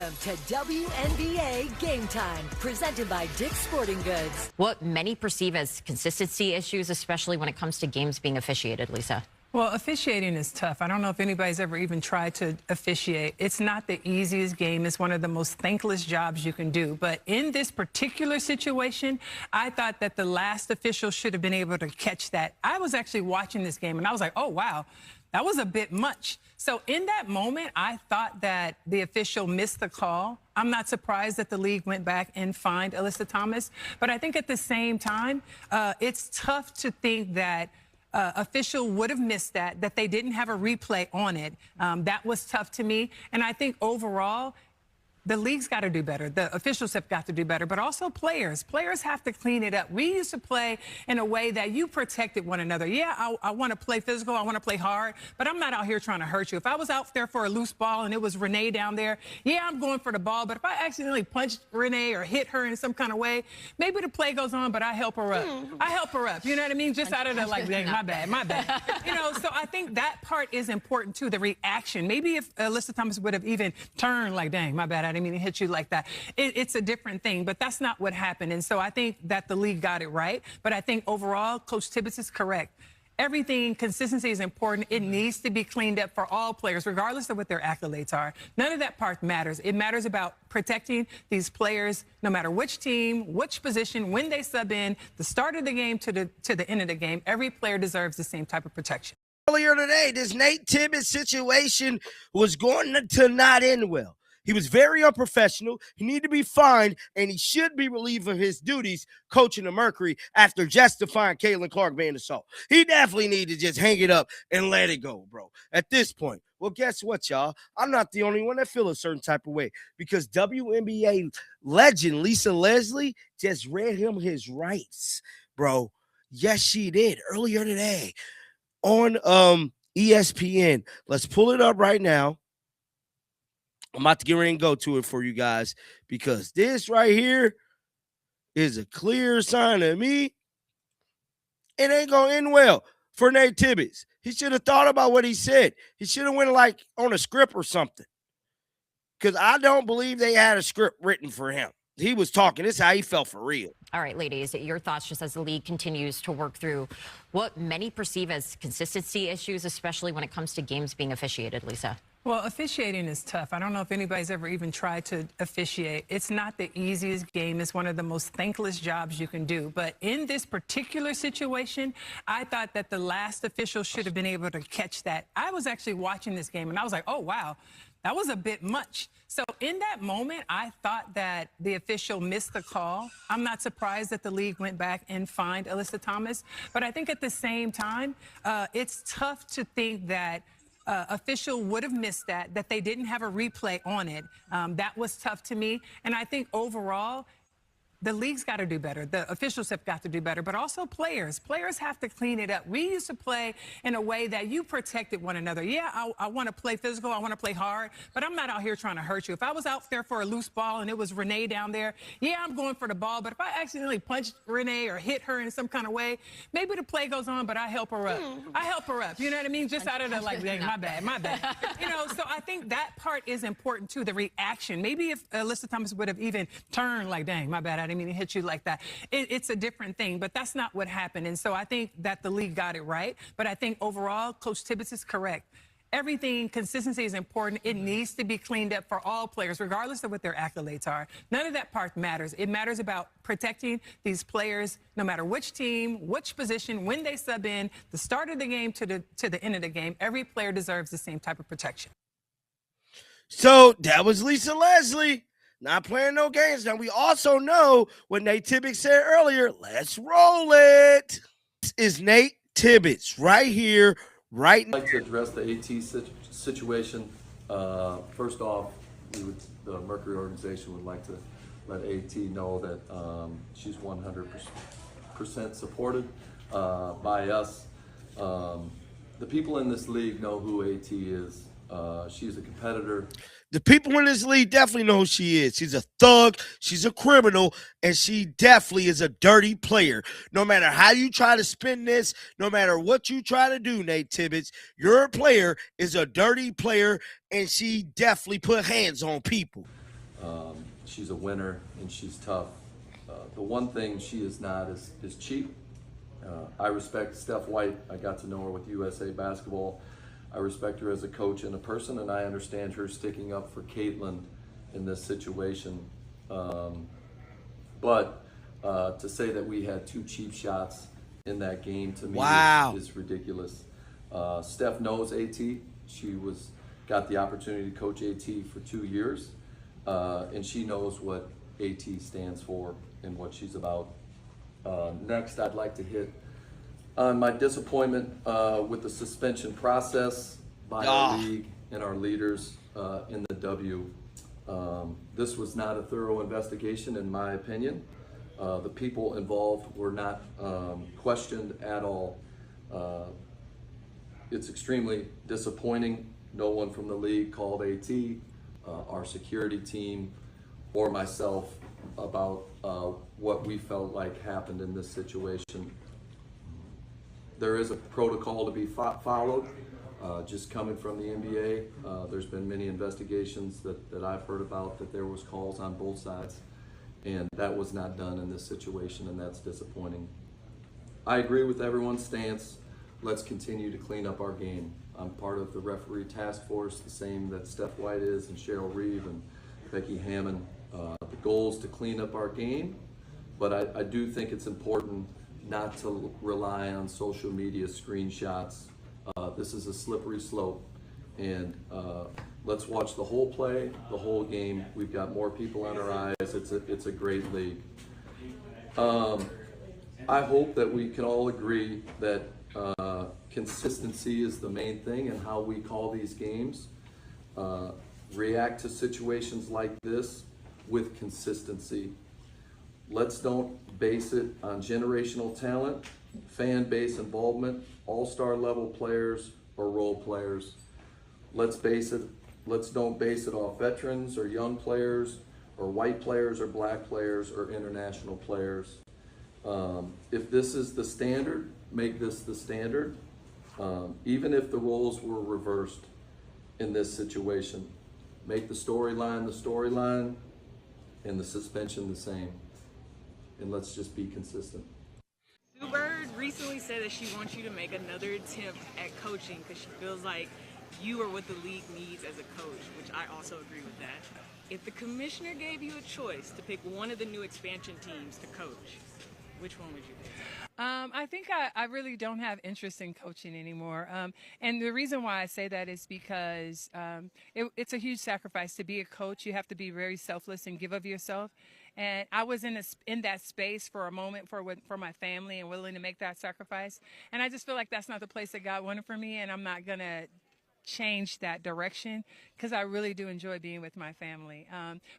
Welcome to WNBA Game Time, presented by Dick's Sporting Goods. What many perceive as consistency issues, especially when it comes to games being officiated, Lisa. Well, officiating is tough. I don't know if anybody's ever even tried to officiate. It's not the easiest game. It's one of the most thankless jobs you can do. But in this particular situation, I thought that the last official should have been able to catch that. I was actually watching this game, and I was like, oh, wow, that was a bit much. So in that moment, I thought that the official missed the call. I'm not surprised that the league went back and fined Alyssa Thomas. But I think at the same time, it's tough to think that official would have missed that they didn't have a replay on it. That was tough to me. And I think overall, the league's got to do better. The officials have got to do better, but also players. Players have to clean it up. We used to play in a way that you protected one another. Yeah, I want to play physical. I want to play hard, but I'm not out here trying to hurt you. If I was out there for a loose ball and it was Renee down there, yeah, I'm going for the ball. But if I accidentally punched Renee or hit her in some kind of way, maybe the play goes on, but I help her up. I help her up. You know what I mean? Just out of the, like, dang, my bad. You know, so I think that part is important too, the reaction. Maybe if Alyssa Thomas would have even turned like, dang, my bad, I didn't mean to hit you like that. It's a different thing, but that's not what happened. And so I think that the league got it right. But I think overall, Coach Tibbetts is correct. Everything, consistency is important. It needs to be cleaned up for all players, regardless of what their accolades are. None of that part matters. It matters about protecting these players, no matter which team, which position, when they sub in, the start of the game to the end of the game. Every player deserves the same type of protection. Earlier today, this Nate Tibbetts situation was going to not end well. He was very unprofessional. He needed to be fined, and he should be relieved of his duties coaching the Mercury after justifying Caitlin Clark being assault. He definitely needed to just hang it up and let it go, bro, at this point. Well, guess what, y'all? I'm not the only one that feel a certain type of way because WNBA legend Lisa Leslie just read him his rights, bro. Yes, she did earlier today on ESPN. Let's pull it up right now. I'm about to get ready and go to it for you guys because this right here is a clear sign to me. It ain't going to end well for Nate Tibbetts. He should have thought about what he said. He should have went like on a script or something because I don't believe they had a script written for him. He was talking. This is how he felt for real. All right, ladies, your thoughts just as the league continues to work through what many perceive as consistency issues, especially when it comes to games being officiated, Lisa. Well, officiating is tough. I don't know if anybody's ever even tried to officiate. It's not the easiest game. It's one of the most thankless jobs you can do. But in this particular situation, I thought that the last official should have been able to catch that. I was actually watching this game, and I was like, oh, wow, that was a bit much. So in that moment, I thought that the official missed the call. I'm not surprised that the league went back and fined Alyssa Thomas. But I think at the same time, it's tough to think that official would have missed that they didn't have a replay on it. That was tough to me. And I think overall, the league's got to do better. The officials have got to do better, but also players. Players have to clean it up. We used to play in a way that you protected one another. Yeah, I want to play physical. I want to play hard, but I'm not out here trying to hurt you. If I was out there for a loose ball and it was Renee down there, yeah, I'm going for the ball. But if I accidentally punched Renee or hit her in some kind of way, maybe the play goes on, but I help her up. I help her up. You know what I mean? Just out of the, like, dang, my bad. You know, so I think that part is important too, the reaction. Maybe if Alyssa Thomas would have even turned like, dang, my bad, I didn't mean to hit you like that. It's a different thing, but that's not what happened. And so I think that the league got it right. But I think overall, Coach Tibbetts is correct. Everything, consistency is important. It needs to be cleaned up for all players, regardless of what their accolades are. None of that part matters. It matters about protecting these players, no matter which team, which position, when they sub in, the start of the game to the end of the game. Every player deserves the same type of protection. So that was Lisa Leslie. Not playing no games. Now, we also know what Nate Tibbetts said earlier. Let's roll it. This is Nate Tibbetts right here, right now. I'd like to address the AT situation. First off, the Mercury organization would like to let AT know that she's 100% supported by us. The people in this league know who AT is. She's a competitor. The people in this league definitely know who she is. She's a thug, she's a criminal, and she definitely is a dirty player. No matter how you try to spin this, no matter what you try to do, Nate Tibbetts, your player is a dirty player, and she definitely put hands on people. She's a winner and she's tough. The one thing she is not is cheap. I respect Steph White. I got to know her with USA Basketball. I respect her as a coach and a person, and I understand her sticking up for Caitlin in this situation. But to say that we had 2 cheap shots in that game, to me, is ridiculous. Steph knows AT. She got the opportunity to coach AT for 2 years, and she knows what AT stands for and what she's about. Next, I'd like to hit on my disappointment with the suspension process by our league and our leaders in the W. This was not a thorough investigation, in my opinion. The people involved were not questioned at all. It's extremely disappointing. No one from the league called AT, our security team, or myself about what we felt like happened in this situation. There is a protocol to be followed. Just coming from the NBA, there's been many investigations that I've heard about that there was calls on both sides, and that was not done in this situation, and that's disappointing. I agree with everyone's stance. Let's continue to clean up our game. I'm part of the referee task force, the same that Steph White is, and Cheryl Reeve and Becky Hammond. The goal is to clean up our game, but I do think it's important not to rely on social media screenshots. This is a slippery slope, and let's watch the whole play, the whole game. We've got more people on our eyes. It's a great league. I hope that we can all agree that consistency is the main thing in how we call these games. React to situations like this with consistency. Let's don't base it on generational talent, fan base involvement, all-star level players, or role players. Let's don't base it off veterans or young players or white players or black players or international players. If this is the standard, make this the standard. Even if the roles were reversed in this situation, make the storyline and the suspension the same. And let's just be consistent. Sue Bird recently said that she wants you to make another attempt at coaching because she feels like you are what the league needs as a coach, which I also agree with that. If the commissioner gave you a choice to pick one of the new expansion teams to coach, which one would you pick? I think I really don't have interest in coaching anymore. And the reason why I say that is because it's a huge sacrifice to be a coach. You have to be very selfless and give of yourself. And I was in that space for a moment for my family and willing to make that sacrifice. And I just feel like that's not the place that God wanted for me, and I'm not going to change that direction because I really do enjoy being with my family.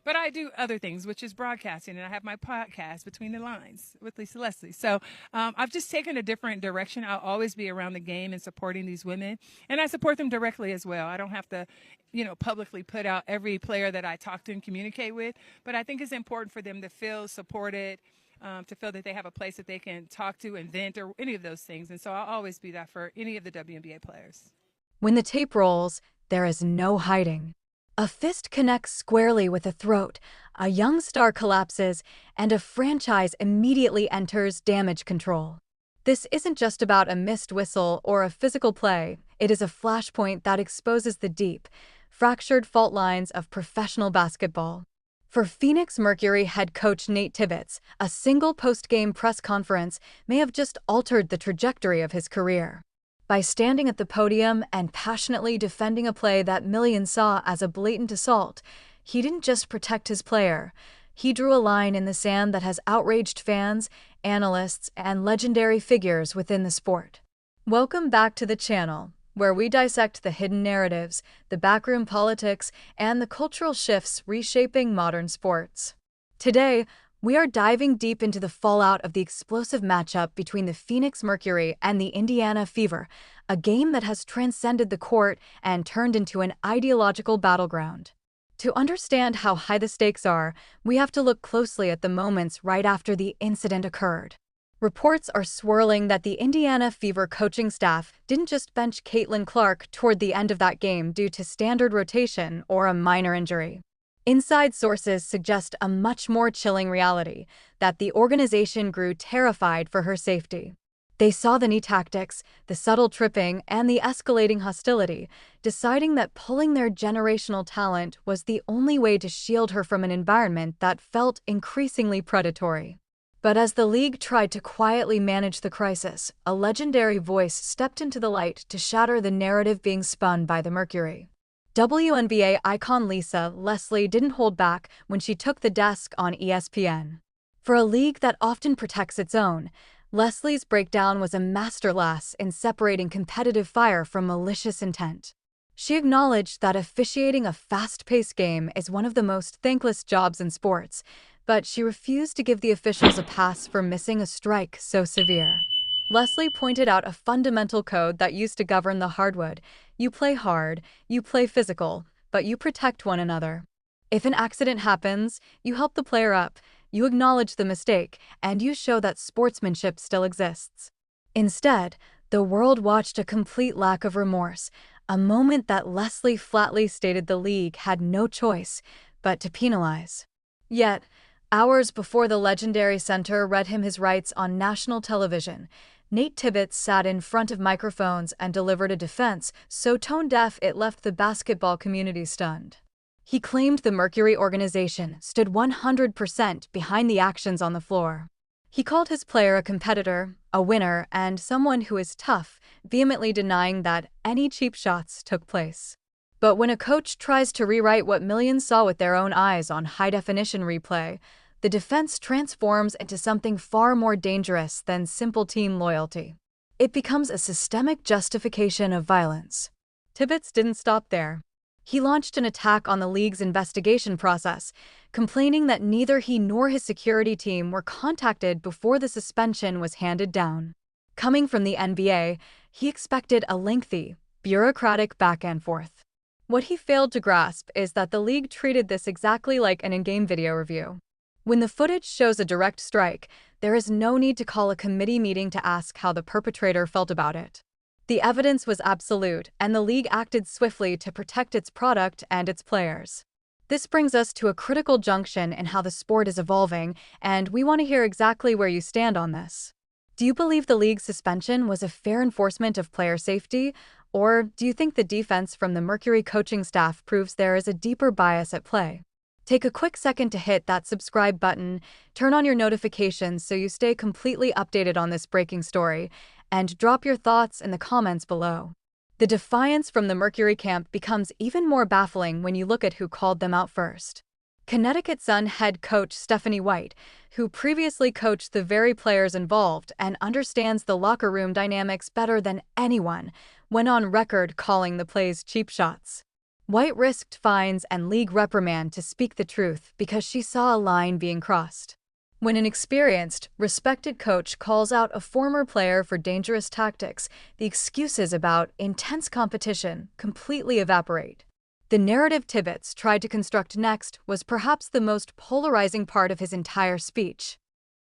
But I do other things, which is broadcasting, and I have my podcast, Between the Lines, with Lisa Leslie. So I've just taken a different direction. I'll always be around the game and supporting these women, and I support them directly as well. I don't have to, publicly put out every player that I talk to and communicate with, but I think it's important for them to feel supported, to feel that they have a place that they can talk to and vent or any of those things. And so I'll always be that for any of the WNBA players. When the tape rolls, there is no hiding. A fist connects squarely with a throat, a young star collapses, and a franchise immediately enters damage control. This isn't just about a missed whistle or a physical play. It is a flashpoint that exposes the deep, fractured fault lines of professional basketball. For Phoenix Mercury head coach Nate Tibbetts, a single post-game press conference may have just altered the trajectory of his career. By standing at the podium and passionately defending a play that millions saw as a blatant assault, he didn't just protect his player. He drew a line in the sand that has outraged fans, analysts, and legendary figures within the sport. Welcome back to the channel, where we dissect the hidden narratives, the backroom politics, and the cultural shifts reshaping modern sports. Today, we are diving deep into the fallout of the explosive matchup between the Phoenix Mercury and the Indiana Fever, a game that has transcended the court and turned into an ideological battleground. To understand how high the stakes are, we have to look closely at the moments right after the incident occurred. Reports are swirling that the Indiana Fever coaching staff didn't just bench Caitlin Clark toward the end of that game due to standard rotation or a minor injury. Inside sources suggest a much more chilling reality, that the organization grew terrified for her safety. They saw the knee tactics, the subtle tripping, and the escalating hostility, deciding that pulling their generational talent was the only way to shield her from an environment that felt increasingly predatory. But as the league tried to quietly manage the crisis, a legendary voice stepped into the light to shatter the narrative being spun by the Mercury. WNBA icon Lisa Leslie didn't hold back when she took the desk on ESPN. For a league that often protects its own, Leslie's breakdown was a masterclass in separating competitive fire from malicious intent. She acknowledged that officiating a fast-paced game is one of the most thankless jobs in sports, but she refused to give the officials a pass for missing a strike so severe. Leslie pointed out a fundamental code that used to govern the hardwood: you play hard, you play physical, but you protect one another. If an accident happens, you help the player up, you acknowledge the mistake, and you show that sportsmanship still exists. Instead, the world watched a complete lack of remorse, a moment that Leslie flatly stated the league had no choice but to penalize. Yet, hours before the legendary center read him his rights on national television, Nate Tibbetts sat in front of microphones and delivered a defense so tone-deaf it left the basketball community stunned. He claimed the Mercury organization stood 100% behind the actions on the floor. He called his player a competitor, a winner, and someone who is tough, vehemently denying that any cheap shots took place. But when a coach tries to rewrite what millions saw with their own eyes on high-definition replay, the defense transforms into something far more dangerous than simple team loyalty. It becomes a systemic justification of violence. Tibbetts didn't stop there. He launched an attack on the league's investigation process, complaining that neither he nor his security team were contacted before the suspension was handed down. Coming from the NBA, he expected a lengthy, bureaucratic back and forth. What he failed to grasp is that the league treated this exactly like an in-game video review. When the footage shows a direct strike, there is no need to call a committee meeting to ask how the perpetrator felt about it. The evidence was absolute, and the league acted swiftly to protect its product and its players. This brings us to a critical junction in how the sport is evolving, and we want to hear exactly where you stand on this. Do you believe the league's suspension was a fair enforcement of player safety, or do you think the defense from the Mercury coaching staff proves there is a deeper bias at play? Take a quick second to hit that subscribe button, turn on your notifications so you stay completely updated on this breaking story, and drop your thoughts in the comments below. The defiance from the Mercury camp becomes even more baffling when you look at who called them out first. Connecticut Sun head coach Stephanie White, who previously coached the very players involved and understands the locker room dynamics better than anyone, went on record calling the plays cheap shots. White risked fines and league reprimand to speak the truth because she saw a line being crossed. When an experienced, respected coach calls out a former player for dangerous tactics, the excuses about intense competition completely evaporate. The narrative Tibbetts tried to construct next was perhaps the most polarizing part of his entire speech.